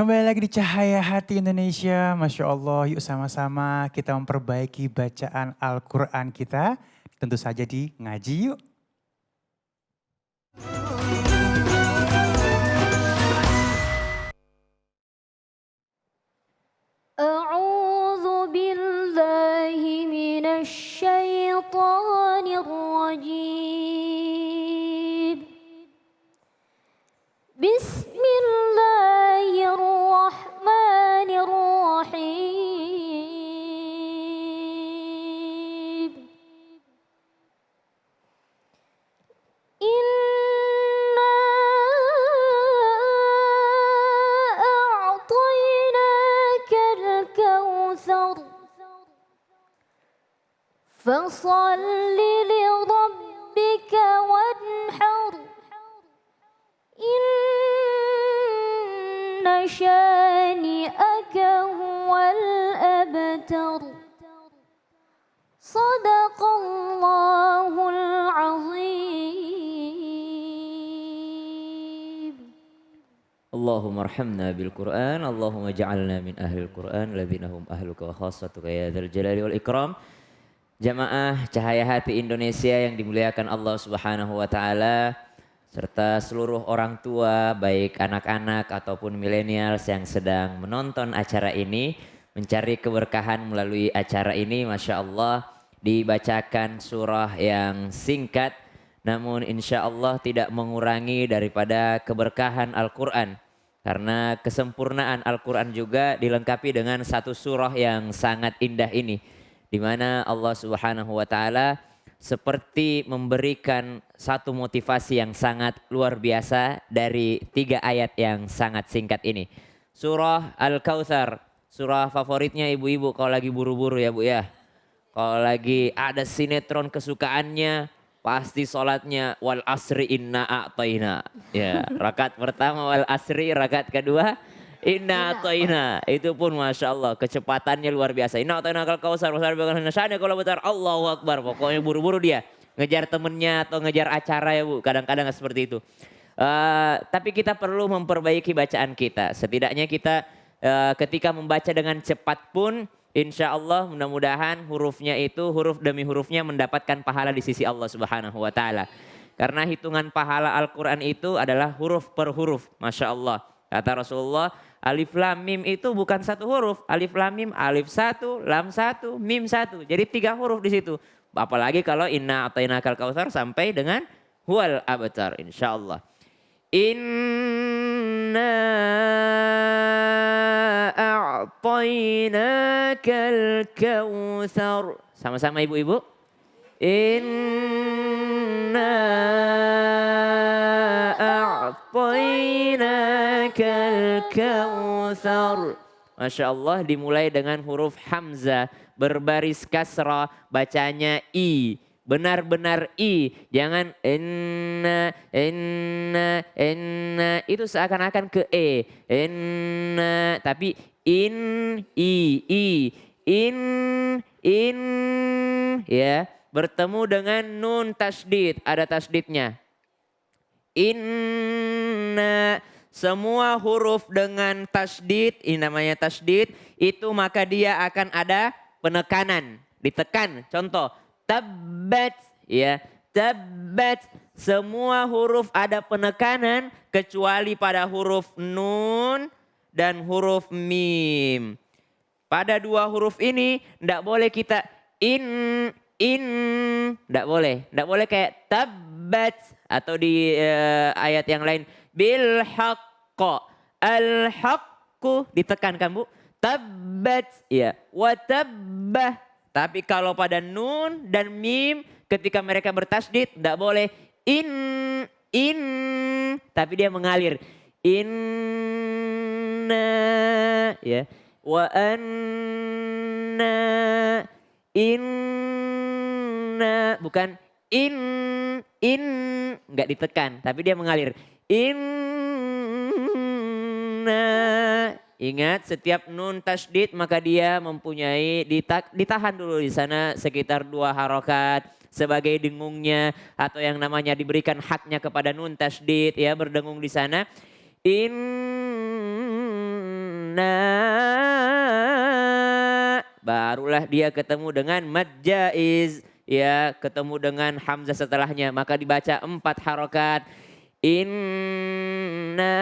Kembali lagi di Cahaya Hati Indonesia, Masya Allah. Yuk sama-sama kita memperbaiki bacaan Al-Quran kita. Tentu saja di ngaji yuk. أعوذ بالله من الشيطان الرجيم بسم الله الرحمن الرحيم إنا أعطيناك الكوثر فصل لربك وانحر إن شانئك هو الأبتر صدق الله العظيم. اللهم ارحمنا بالقرآن اللهم اجعلنا من أهل القرآن الذين هم أهلك وخاصتك يا ذا الجلال والإكرام. Jamaah Cahaya Hati Indonesia yang dimuliakan Allah Subhanahu wa taala serta seluruh orang tua baik anak-anak ataupun milenials yang sedang menonton acara ini, mencari keberkahan melalui acara ini. Masya Allah dibacakan surah yang singkat namun insya Allah tidak mengurangi daripada keberkahan Al-Quran. Karena kesempurnaan Al-Quran juga dilengkapi dengan satu surah yang sangat indah ini, di mana Allah Subhanahu wa taala seperti memberikan satu motivasi yang sangat luar biasa dari 3 ayat yang sangat singkat ini. Surah Al-Kautsar, surah favoritnya ibu-ibu kalau lagi buru-buru ya Bu ya. Kalau lagi ada sinetron kesukaannya, pasti sholatnya wal asri inna a'toina. Ya, rakaat pertama wal asri, rakaat kedua inna a'toina. Itu pun Masya Allah kecepatannya luar biasa. Inna a'toina kal kausar wasar bagan nasyane kalau betar Allahu Akbar. Pokoknya buru-buru dia ngejar temennya atau ngejar acara ya Bu. Kadang-kadang seperti itu. Tapi kita perlu memperbaiki bacaan kita. Setidaknya kita ketika membaca dengan cepat pun insya Allah mudah-mudahan hurufnya itu huruf demi hurufnya mendapatkan pahala di sisi Allah Subhanahu wa taala. Karena hitungan pahala Al-Quran itu adalah huruf per huruf. Masya Allah. Kata Rasulullah, alif lam mim itu bukan satu huruf. Alif lam mim, alif satu, lam satu, mim satu. Jadi 3 huruf di situ. Apalagi kalau inna atainakal kautsar sampai dengan huwal abtar insya Allah. Inna a'tainakal kautsar. Sama-sama ibu-ibu. Inna a'tainakal kautsar. Masya Allah dimulai dengan huruf hamzah berbaris kasrah, bacanya i. Benar-benar i, jangan inna itu seakan-akan ke e. Inna tapi in ya, bertemu dengan nun tasdid, ada tasdidnya. Inna, semua huruf dengan tasdid, ini namanya tasdid, itu maka dia akan ada penekanan, ditekan. Contoh tabbat ya, tabbat, semua huruf ada penekanan kecuali pada huruf nun dan huruf mim. Pada 2 huruf ini tidak boleh kita tidak boleh kayak tabbat atau di ayat yang lain bil haqqo, al haqqu ditekankan Bu, tabbat ya, wa tabbah. Tapi kalau pada nun dan mim ketika mereka bertasdid tidak boleh in tapi dia mengalir. Inna ya, wa anna inna, bukan in enggak ditekan tapi dia mengalir. Inna, ingat setiap nun tasdid maka dia mempunyai ditahan dulu di sana sekitar 2 harokat sebagai dengungnya atau yang namanya diberikan haknya kepada nun tasdid ya, berdengung di sana. Inna Barulah dia ketemu dengan mad jaiz. Ya, ketemu dengan hamzah setelahnya. Maka dibaca 4 harokat. Inna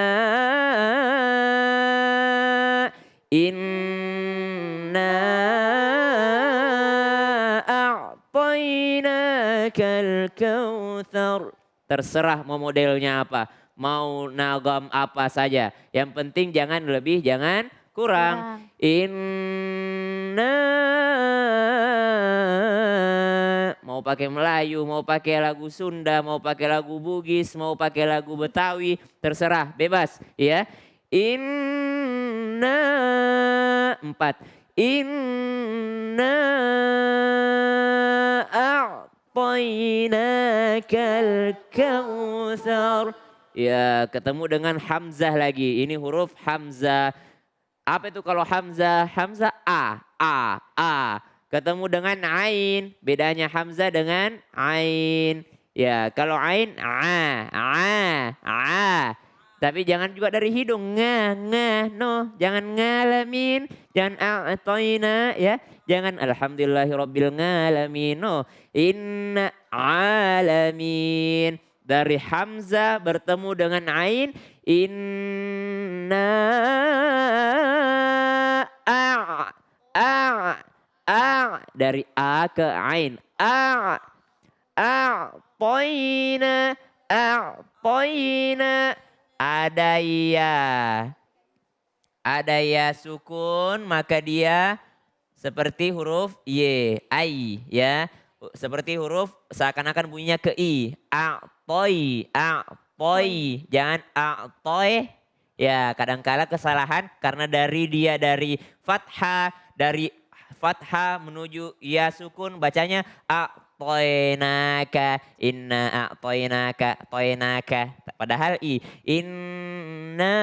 a'tainakal kautsar. Terserah mau modelnya apa. Mau nagam apa saja. Yang penting jangan lebih, jangan kurang. Inna mau pakai Melayu, mau pakai lagu Sunda, mau pakai lagu Bugis, mau pakai lagu Betawi, terserah, bebas ya. Inna 4. Inna a'tainakal kautsar. Ya, ketemu dengan hamzah lagi. Ini huruf hamzah. Apa itu kalau hamzah? Hamzah a. Ketemu dengan ain. Bedanya hamzah dengan ain. Ya, kalau ain a. Tapi jangan juga dari hidung no. Jangan ngalamin, jangan a'toina ya. Jangan alhamdulillahirabbil ngalamin no. Inna alamin. Dari hamzah bertemu dengan ain. Inna dari a ke ain. A'toina. Ada ya sukun maka dia seperti huruf y, ai ya. Seperti huruf seakan-akan bunyinya ke i. A'toi. Jangan a'toi. Ya, kadangkala kesalahan karena dari fathah menuju ya sukun bacanya a'toinaka, inna toinaka. Padahal inna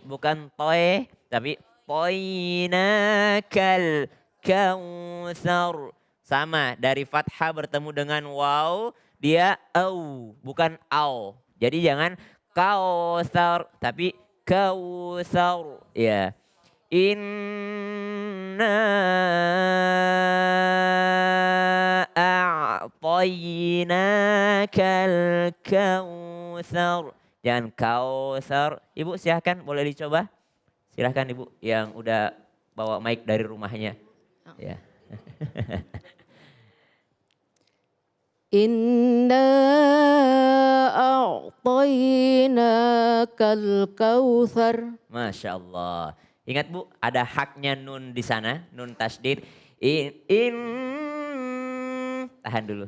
bukan toy, tapi toinakal kautsar. Sama, dari fathah bertemu dengan waw, dia au, bukan au. Jadi jangan kautsar, tapi kautsar. Ya. Inna a'tainakal kautsar. Jangan kautsar. Ibu silahkan boleh dicoba. Silahkan Ibu yang udah bawa mic dari rumahnya. Ya. Inna a'tainakal kautsar. Masya Allah. Ingat Bu, ada haknya nun di sana, nun tasdid. Tahan dulu.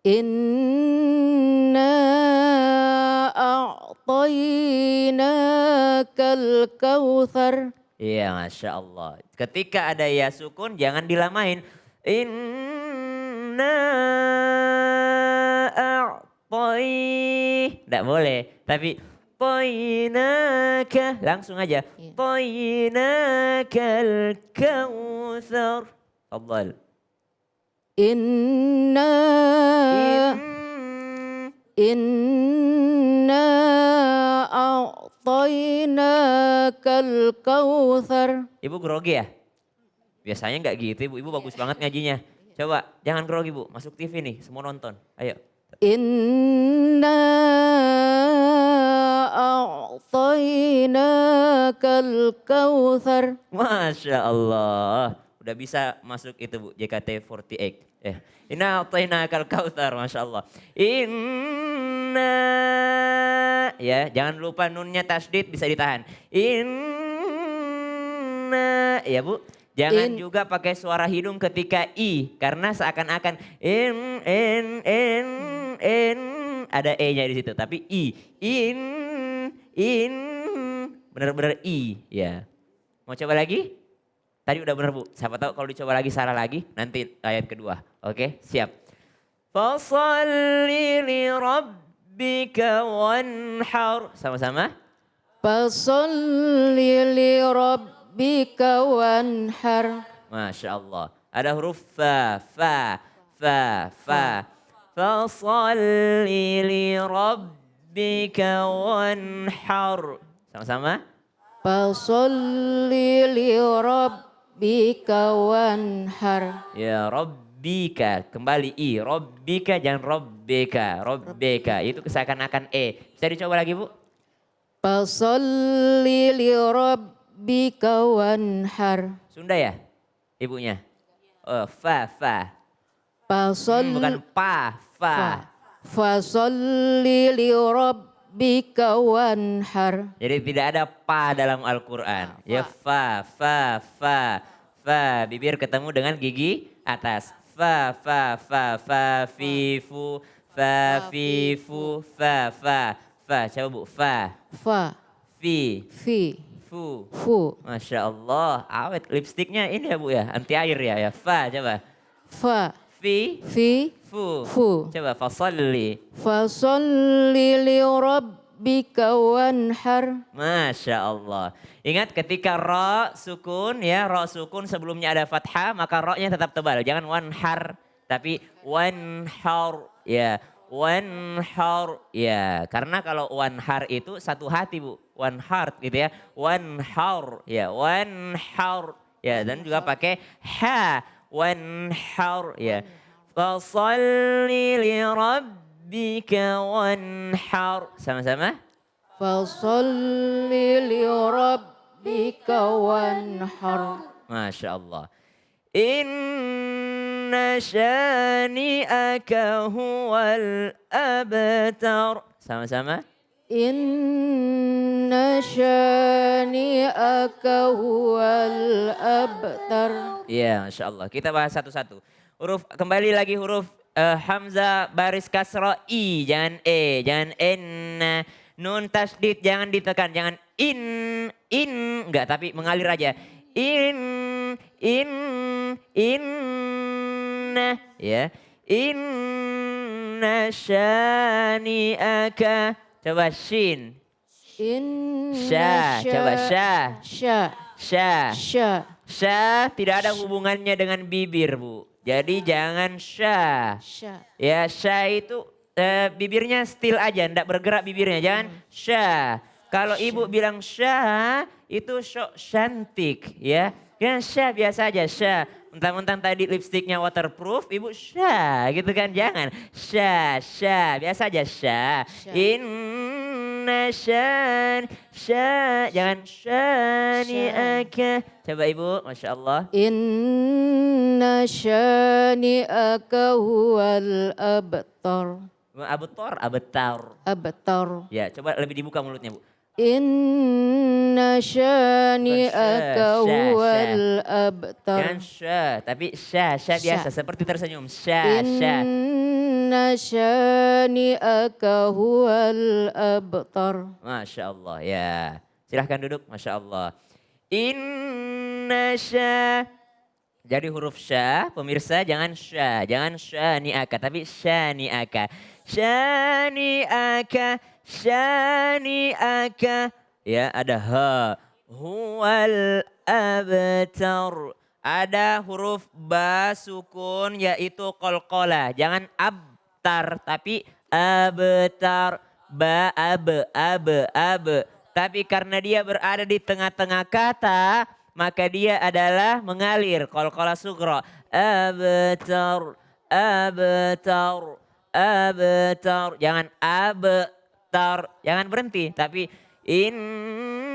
Inna a'tainakal kautsar. Iya, Masya Allah. Ketika ada ya sukun, jangan dilamain. Inna tidak boleh. Tapi toinaka. Langsung aja. Toinakal kautsar. Tafadhal. Inna a'tainakal kautsar. Ibu grogi ya? Biasanya nggak gitu Ibu. Ibu bagus banget ngajinya. Coba jangan grogi Bu. Masuk TV nih semua nonton. Ayo. Inna a'tainakal kautsar. Masya Allah. Udah bisa masuk itu Bu. JKT48. Inna a'tainakal kautsar. Masya Allah. Inna. Ya, jangan lupa nunnya tasdid bisa ditahan. Inna. Ya Bu. Jangan juga pakai suara hidung ketika i. Karena seakan-akan ada e-nya di situ. Tapi i. Benar-benar i. Ya. Mau coba lagi? Tadi udah benar Bu. Siapa tahu kalau dicoba lagi salah lagi. Nanti ayat kedua. Oke, siap. Fasalli li rabbika wanhar. Sama-sama. Fasalli li rabbika wanhar. Masya Allah. Ada huruf fa. Fasalli li rabbika rabbika wanhar. Sama-sama. Fasolli li rabbika wanhar. Ya rabbika, kembali i. Rabbika jangan rabbika. Rabbika itu seakan-akan e. Bisa dicoba lagi Bu? Fasolli li rabbika wanhar. Sunda ya ibunya? Oh, fa. Bukan pa, fa. Fasolli li rabbika wanhar. Jadi tidak ada pa dalam Al-Quran. Ya fa. Bibir ketemu dengan gigi atas. Fa, fi, fu, fa. Coba Bu, fa. Fa. Fi, Fi. fu. Fu. Masya Allah, awet lipstiknya ini ya Bu ya, anti air ya. Fa, coba. Fa. Fi, Fi. fu. Fu. Coba, fasalli. Fasolli li rabbika wanhar. Masya Allah. Ingat ketika ro sukun ya, ro sukun sebelumnya ada fathah, maka ro-nya tetap tebal. Jangan wanhar, tapi wanhar ya. Wanhar ya. Karena kalau wanhar itu satu hati Bu. Wanhar gitu ya. Wanhar ya. Wanhar ya. Dan juga pakai ha. Wanhar ya. Fasalli li rabbika wanhar. Sama-sama. Fasolli li rabbika wanhar. Masya Allah. Inna syani'aka huwal abtar. Sama-sama. Inna syani'aka huwal abtar. Iya, Masya Allah. Kita bahas satu-satu. Huruf, kembali lagi huruf Hamzah baris kasroh I. Jangan E, jangan N. Nun tasdid jangan ditekan, jangan in. Enggak, tapi mengalir aja. Ya. Inna syani'aka. Coba shin. Inna Coba sya. Sya. Sya tidak ada hubungannya dengan bibir Bu. Jadi jangan sya. Ya sya itu bibirnya still aja, ndak bergerak bibirnya. Jangan sya. Kalau ibu bilang sya itu sok cantik ya. Ya sya biasa aja sya. Mentang-mentang tadi lipstiknya waterproof, ibu sya gitu kan. Jangan sya. Biasa aja sya. Inna sya. Jangan syani'aka. Coba ibu, Masya Allah. Inna syani'aka huwal abtar. Abtar. Ya, coba lebih dibuka mulutnya Bu. Inna syani'aka huwal abtar. Jangan sya, tapi sya biasa seperti tersenyum. Sya. Inna syani'aka huwal abtar. Masya Allah ya. Silahkan duduk, Masya Allah. Inna sya. Jadi huruf sya, pemirsa jangan syani'aka, tapi syani'aka. Syani'aka. Ya ada ha. Huwal abtar. Ada huruf ba sukun yaitu qalqalah. Jangan abtar tapi abtar. Ba ab. Tapi karena dia berada di tengah-tengah kata, maka dia adalah mengalir. Qalqalah sughra. Abtar. Jangan abtar. Jangan berhenti. Tapi inna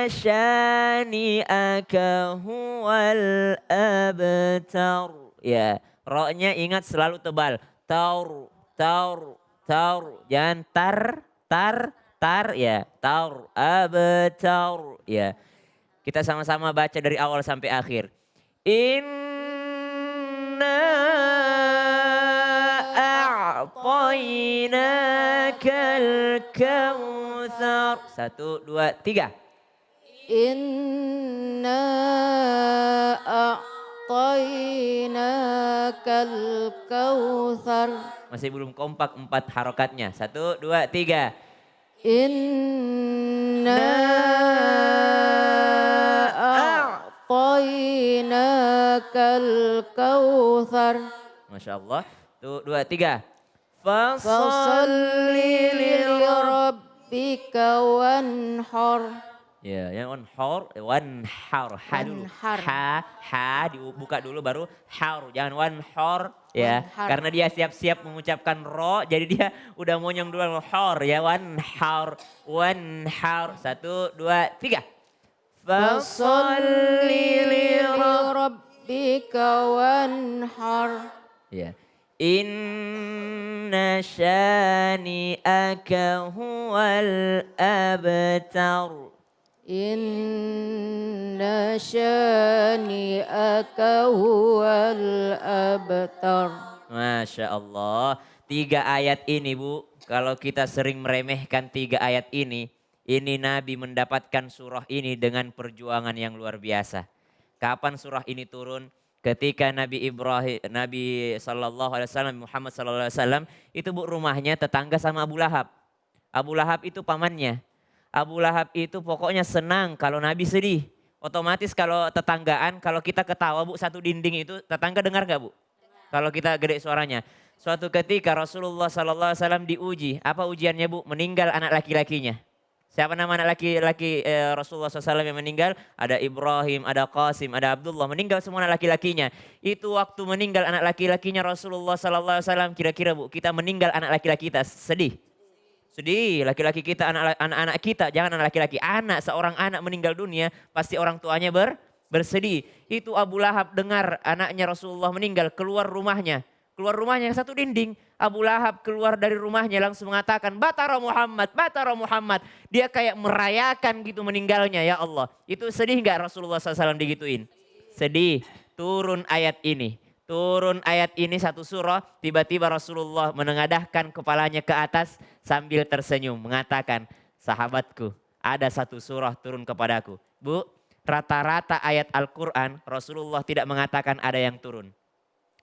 syani'aka huwal abtar. Ya, ro-nya ingat selalu tebal. Taur. Jangan tar ya. Taur. Abtar. Ya. Kita sama-sama baca dari awal sampai akhir. Inna a'tainakal kautsar. 1, 2, 3. Inna a'tainakal kautsar. Masih belum kompak 4 harokatnya. 1, 2, 3. Inna a'tainakal kautsar. Masya Allah. 1, 2, 3. Fasalli lirabbika wanhar. Ya, yang wanhar, ha dulu. Wanhar. Ha dibuka dulu baru har. Jangan wanhar ya. Wanhar. Karena dia siap-siap mengucapkan ro, jadi dia udah monyong duluan har ya. Wanhar. 1, 2, 3. Fasalli lirabbika wanhar. Ya. Inna syani'aka huwal abtar. Inna syani'aka huwal abtar. Masya Allah. 3 ayat ini Bu, kalau kita sering meremehkan 3 ayat ini Nabi mendapatkan surah ini dengan perjuangan yang luar biasa. Kapan surah ini turun? Ketika Nabi sallallahu alaihi wasallam, Muhammad sallallahu alaihi wasallam itu Bu rumahnya tetangga sama Abu Lahab. Abu Lahab itu pamannya. Abu Lahab itu pokoknya senang kalau Nabi sedih. Otomatis kalau tetanggaan, kalau kita ketawa Bu satu dinding itu tetangga dengar gak Bu? Kalau kita gede suaranya. Suatu ketika Rasulullah sallallahu alaihi wasallam diuji. Apa ujiannya Bu? Meninggal anak laki-lakinya. Siapa nama anak laki-laki Rasulullah SAW yang meninggal? Ada Ibrahim, ada Qasim, ada Abdullah. Meninggal semua anak laki-lakinya. Itu waktu meninggal anak laki-lakinya Rasulullah SAW. Kira-kira Bu, kita meninggal anak laki-laki kita sedih? Sedih, laki-laki kita, anak-anak kita. Jangan anak laki-laki, anak, seorang anak meninggal dunia. Pasti orang tuanya bersedih. Itu Abu Lahab dengar anaknya Rasulullah meninggal, keluar rumahnya. Keluar rumahnya satu dinding. Abu Lahab keluar dari rumahnya langsung mengatakan, Batara Muhammad, Batara Muhammad. Dia kayak merayakan gitu meninggalnya, ya Allah. Itu sedih nggak Rasulullah SAW digituin? Sedih. Turun ayat ini. Turun ayat ini satu surah, tiba-tiba Rasulullah menengadahkan kepalanya ke atas sambil tersenyum. Mengatakan, sahabatku ada satu surah turun kepadaku. Bu, rata-rata ayat Al-Quran Rasulullah tidak mengatakan ada yang turun.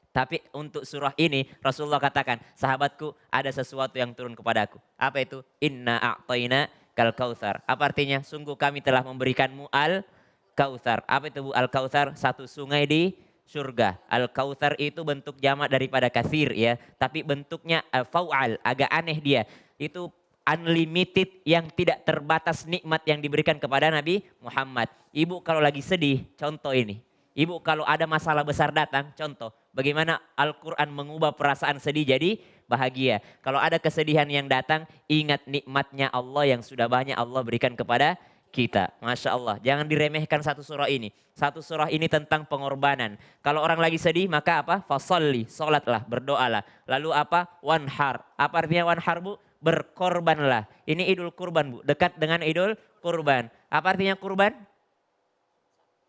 Tapi untuk surah ini Rasulullah katakan, sahabatku ada sesuatu yang turun kepadaku. Apa itu? Inna a'tayna kal kautsar. Apa artinya? Sungguh kami telah memberikanmu al-kautsar. Apa itu Bu? Al-kautsar? Satu sungai di surga. Al-kautsar itu bentuk jamak daripada katsir ya. Tapi bentuknya fau'al, agak aneh dia. Itu unlimited yang tidak terbatas nikmat yang diberikan kepada Nabi Muhammad. Ibu kalau lagi sedih, contoh ini. Ibu kalau ada masalah besar datang, contoh bagaimana Al-Quran mengubah perasaan sedih jadi bahagia. Kalau ada kesedihan yang datang, ingat nikmatnya Allah yang sudah banyak Allah berikan kepada kita. Masya Allah, jangan diremehkan satu surah ini. Satu surah ini tentang pengorbanan. Kalau orang lagi sedih maka apa? Fasalli, sholatlah, berdoalah. Lalu apa? Wanhar. Apa artinya wanhar Bu? Berkorbanlah. Ini Idul Kurban Bu, dekat dengan Idul Kurban. Apa artinya kurban?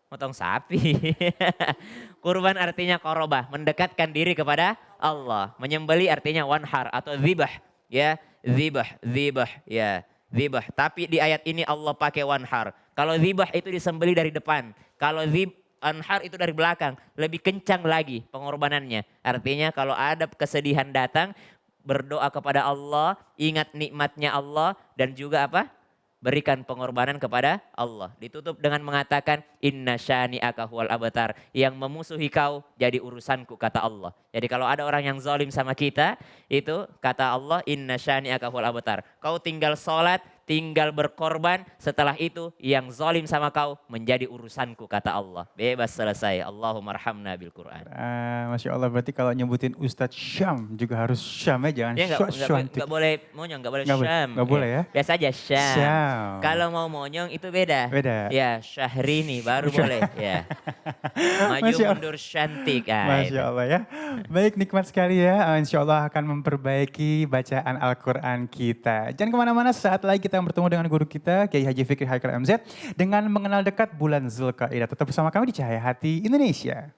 Motong sapi. Kurban artinya korobah, mendekatkan diri kepada Allah. Menyembeli artinya wanhar atau zibah. Ya, zibah, ya, zibah. Tapi di ayat ini Allah pakai wanhar. Kalau zibah itu disembeli dari depan. Kalau wanhar itu dari belakang. Lebih kencang lagi pengorbanannya. Artinya kalau ada kesedihan datang, berdoa kepada Allah, ingat nikmatnya Allah dan juga apa? Berikan pengorbanan kepada Allah. Ditutup dengan mengatakan inna syani'aka huwal abtar. Yang memusuhi kau jadi urusanku kata Allah. Jadi kalau ada orang yang zalim sama kita, itu kata Allah inna syani'aka huwal abtar. Kau tinggal sholat, tinggal berkorban, setelah itu yang zalim sama kau menjadi urusanku kata Allah. Bebas selesai. Allahumma arhamna bil Quran. Masya Allah, berarti kalau nyebutin Ustadz Syam juga harus Syam ya, jangan Ya enggak boleh monyong, enggak boleh Syam. Nggak boleh ya? Biasa aja Syam. Syam. Kalau mau monyong itu beda. Beda. Ya Syahrini baru boleh. Ya. Maju Masya Allah. mundur cantik. Masya Allah ya. Baik, nikmat sekali ya. Insya Allah akan memperbaiki bacaan Al-Quran kita. Jangan kemana-mana, saat lagi kita bertemu dengan guru kita, Kiai Haji Fikri Haikal MZ, dengan mengenal dekat bulan Zulkaidah. Tetap bersama kami di Cahaya Hati Indonesia.